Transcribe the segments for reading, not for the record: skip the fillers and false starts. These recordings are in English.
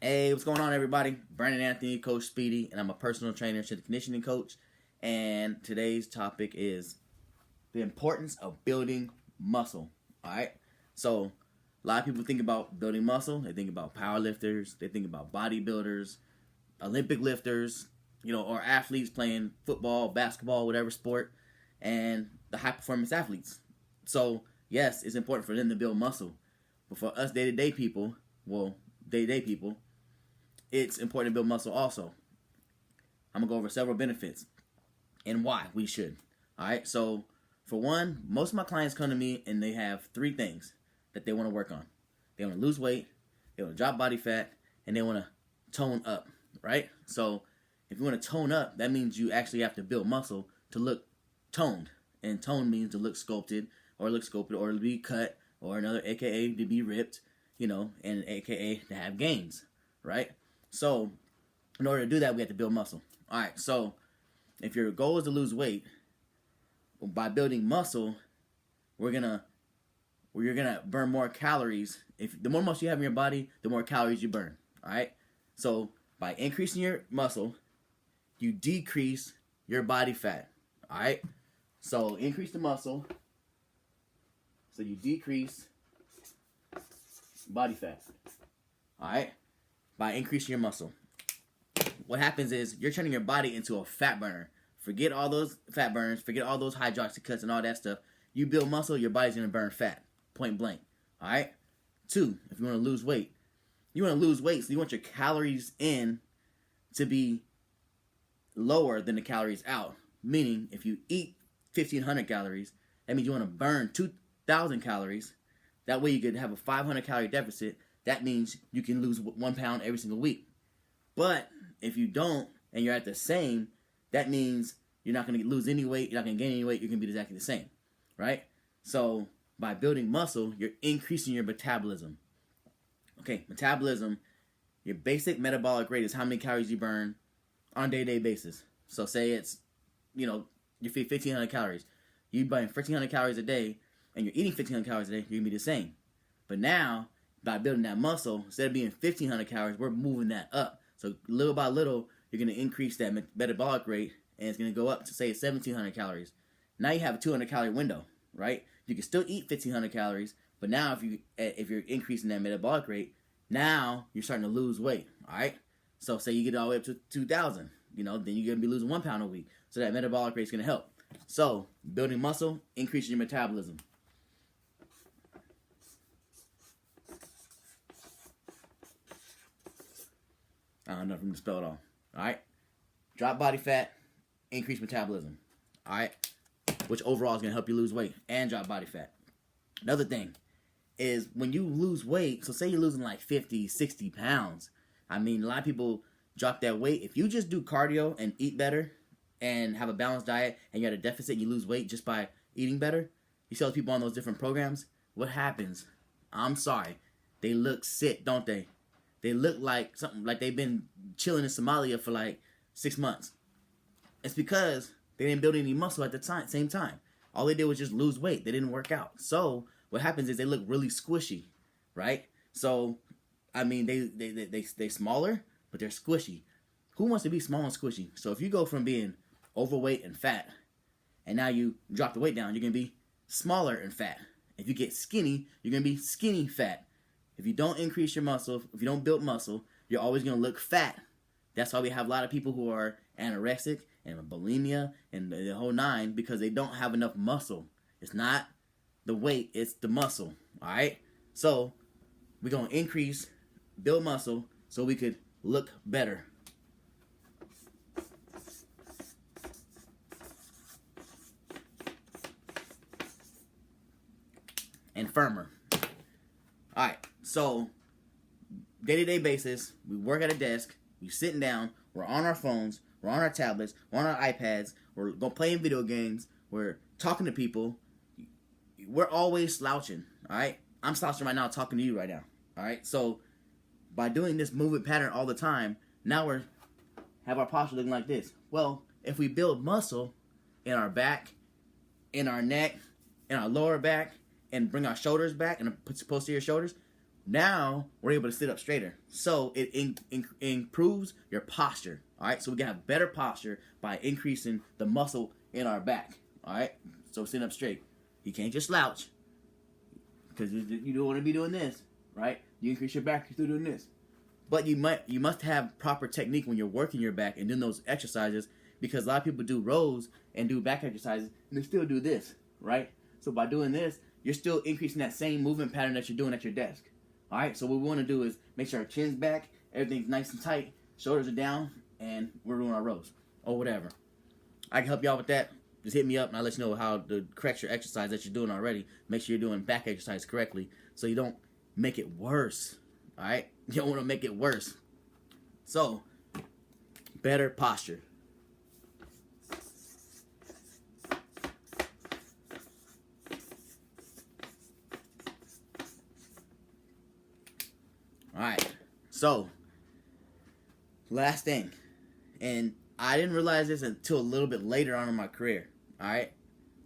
Hey, what's going on, everybody? Brandon Anthony, Coach Speedy, and I'm a personal trainer, strength and conditioning coach. And today's topic is the importance of building muscle. All right. So, a lot of people think about building muscle. They think about powerlifters. They think about bodybuilders, Olympic lifters, or athletes playing football, basketball, whatever sport, and the high performance athletes. So, yes, it's important for them to build muscle. But for us day-to-day people, it's important to build muscle also. I'm going to go over several benefits and why we should. All right, so for one, most of my clients come to me and they have three things that they want to work on. They want to lose weight, they want to drop body fat, and they want to tone up, right? So if you want to tone up, that means you actually have to build muscle to look toned. And tone means to look sculpted or to be cut, or another AKA to be ripped, and AKA to have gains, right? So, in order to do that, we have to build muscle. All right, so if your goal is to lose weight, by building muscle, you're gonna burn more calories. If the more muscle you have in your body, the more calories you burn. All right, so by increasing your muscle, you decrease your body fat. All right, so increase the muscle, so you decrease body fat. All right. By increasing your muscle. What happens is you're turning your body into a fat burner. Forget all those fat burners, forget all those hydroxy cuts and all that stuff. You build muscle, your body's going to burn fat. Point blank. All right? 2, if you want to lose weight. You want to lose weight, so you want your calories in to be lower than the calories out. Meaning, if you eat 1,500 calories, that means you want to burn 2,000 calories. That way you could have a 500 calorie deficit. That means you can lose 1 pound every single week. But if you don't, and you're at the same, that means you're not going to lose any weight, you're not going to gain any weight, you're going to be exactly the same, right? So by building muscle, you're increasing your metabolism. Okay, metabolism, your basic metabolic rate is how many calories you burn on a day-to-day basis. So say it's, you feed 1,500 calories. You burn 1,500 calories a day, and you're eating 1,500 calories a day, you're going to be the same. But now, by building that muscle, instead of being 1,500 calories, we're moving that up. So little by little, you're going to increase that metabolic rate, and it's going to go up to, say, 1,700 calories. Now you have a 200 calorie window, right? You can still eat 1,500 calories, but now if you're increasing that metabolic rate, now you're starting to lose weight, all right? So say you get all the way up to 2,000, then you're going to be losing 1 pound a week. So that metabolic rate is going to help. So building muscle, increasing your metabolism. I don't know if I can spell it all. Alright? Drop body fat, increase metabolism. Alright? Which overall is going to help you lose weight and drop body fat. Another thing is when you lose weight, so say you're losing like 50, 60 pounds. I mean, a lot of people drop that weight. If you just do cardio and eat better and have a balanced diet and you're at a deficit and you lose weight just by eating better, you see those people on those different programs, what happens? I'm sorry. They look sick, don't they? They look like something like they've been chilling in Somalia for like 6 months. It's because they didn't build any muscle at the same time. All they did was just lose weight. They didn't work out. So what happens is they look really squishy, right? So I mean they smaller, but they're squishy. Who wants to be small and squishy? So if you go from being overweight and fat, and now you drop the weight down, you're gonna be smaller and fat. If you get skinny, you're gonna be skinny fat. If you don't increase your muscle, if you don't build muscle, you're always going to look fat. That's why we have a lot of people who are anorexic and bulimia and the whole nine, because they don't have enough muscle. It's not the weight, it's the muscle. All right? So we're going to build muscle so we could look better. And firmer. All right, so day-to-day basis, we work at a desk, we're sitting down, we're on our phones, we're on our tablets, we're on our iPads, we're going playing video games, we're talking to people. We're always slouching, all right? I'm slouching right now talking to you right now, all right? So by doing this movement pattern all the time, now we have our posture looking like this. Well, if we build muscle in our back, in our neck, in our lower back, and bring our shoulders back and posterior shoulders, Now we're able to sit up straighter. So it improves your posture. All right. So we can have better posture by increasing the muscle in our back. All right. So sitting up straight. You can't just slouch because you don't want to be doing this, right? You increase your back through doing this. But you must have proper technique when you're working your back and doing those exercises, because a lot of people do rows and do back exercises and they still do this, right? So by doing this, you're still increasing that same movement pattern that you're doing at your desk. All right, so what we want to do is make sure our chin's back, everything's nice and tight, shoulders are down, and we're doing our rows or whatever. I can help you out with that. Just hit me up and I'll let you know how to correct your exercise that you're doing already. Make sure you're doing back exercise correctly so you don't make it worse. All right, you don't want to make it worse. So, better posture. Alright, so, last thing, and I didn't realize this until a little bit later on in my career, alright?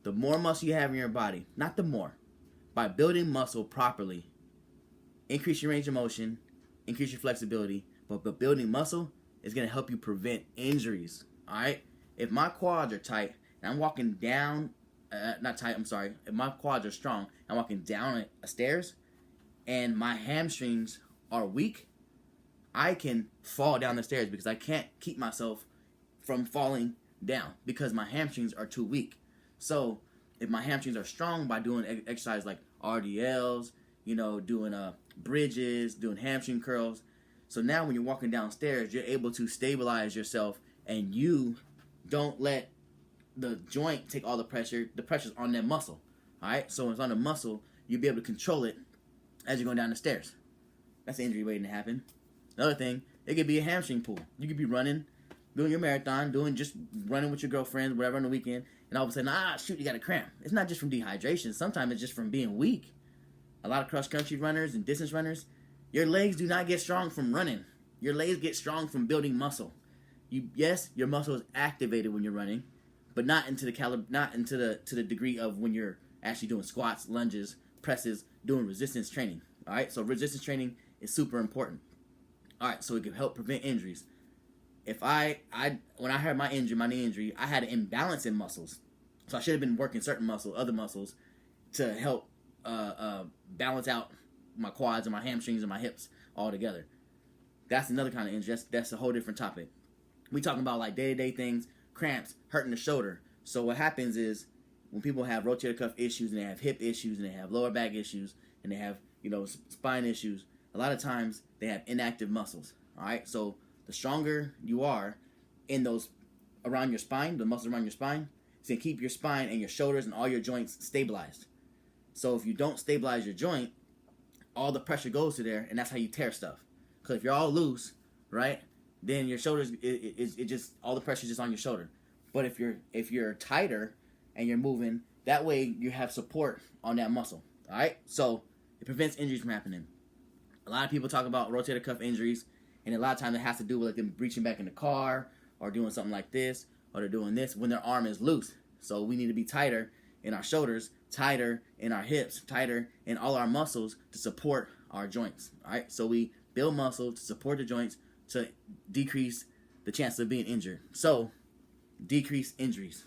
The more muscle you have in your body, not the more, by building muscle properly, increase your range of motion, increase your flexibility, but building muscle is going to help you prevent injuries, alright? If my quads are tight, and I'm walking down, if my quads are strong, I'm walking down a stairs, and my hamstrings are weak, I can fall down the stairs because I can't keep myself from falling down because my hamstrings are too weak. So if my hamstrings are strong by doing exercise like RDLs, doing bridges, doing hamstring curls, so now when you're walking downstairs, you're able to stabilize yourself and you don't let the joint take all the pressure. The pressure's on that muscle. All right, so when it's on the muscle, you'll be able to control it as you're going down the stairs. That's an injury waiting to happen. Another thing, it could be a hamstring pull. You could be running, doing your marathon, just running with your girlfriend, whatever on the weekend, and all of a sudden, shoot, you got a cramp. It's not just from dehydration. Sometimes it's just from being weak. A lot of cross-country runners and distance runners, your legs do not get strong from running. Your legs get strong from building muscle. Yes, your muscle is activated when you're running, but not into the degree of when you're actually doing squats, lunges, presses, doing resistance training. All right, so resistance training is super important. All right, so it can help prevent injuries. If when I had my knee injury, I had an imbalance in muscles, so I should have been working certain other muscles, to help balance out my quads and my hamstrings and my hips all together. That's another kind of injury. That's a whole different topic. We talking about like day-to-day things, cramps, hurting the shoulder. So what happens is when people have rotator cuff issues and they have hip issues and they have lower back issues and they have spine issues, a lot of times they have inactive muscles. All right, so the stronger you are in those around your spine, the muscles around your spine, it's gonna keep your spine and your shoulders and all your joints stabilized. So if you don't stabilize your joint, all the pressure goes to there, and that's how you tear stuff. Because if you're all loose, right, then your shoulders, it just all the pressure is just on your shoulder. But if you're tighter and you're moving, that way you have support on that muscle. All right, so it prevents injuries from happening. A lot of people talk about rotator cuff injuries, and a lot of times it has to do with like them reaching back in the car or doing something like this, or they're doing this when their arm is loose. So we need to be tighter in our shoulders, tighter in our hips, tighter in all our muscles to support our joints. All right, so we build muscle to support the joints to decrease the chance of being injured. So decrease injuries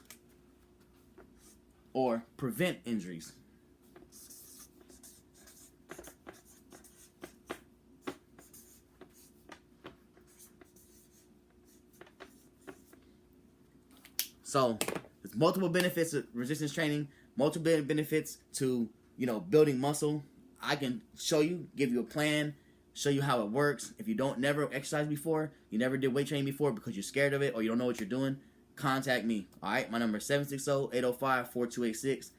or prevent injuries. So there's multiple benefits of resistance training, multiple benefits to, building muscle. I can show you, give you a plan, show you how it works. If you don't never exercise before, you never did weight training before because you're scared of it or you don't know what you're doing, contact me. All right, my number is 760-805-4286.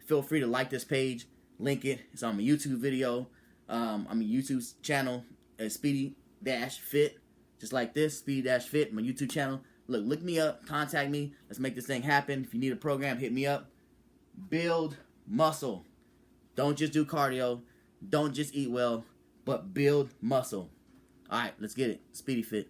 Feel free to like this page, link it. It's on my YouTube video. YouTube channel is Speedy-fit, just like this, Speedy-fit, my YouTube channel. Look me up, contact me. Let's make this thing happen. If you need a program, hit me up. Build muscle. Don't just do cardio. Don't just eat well, but build muscle. All right, let's get it. Speedy-fit.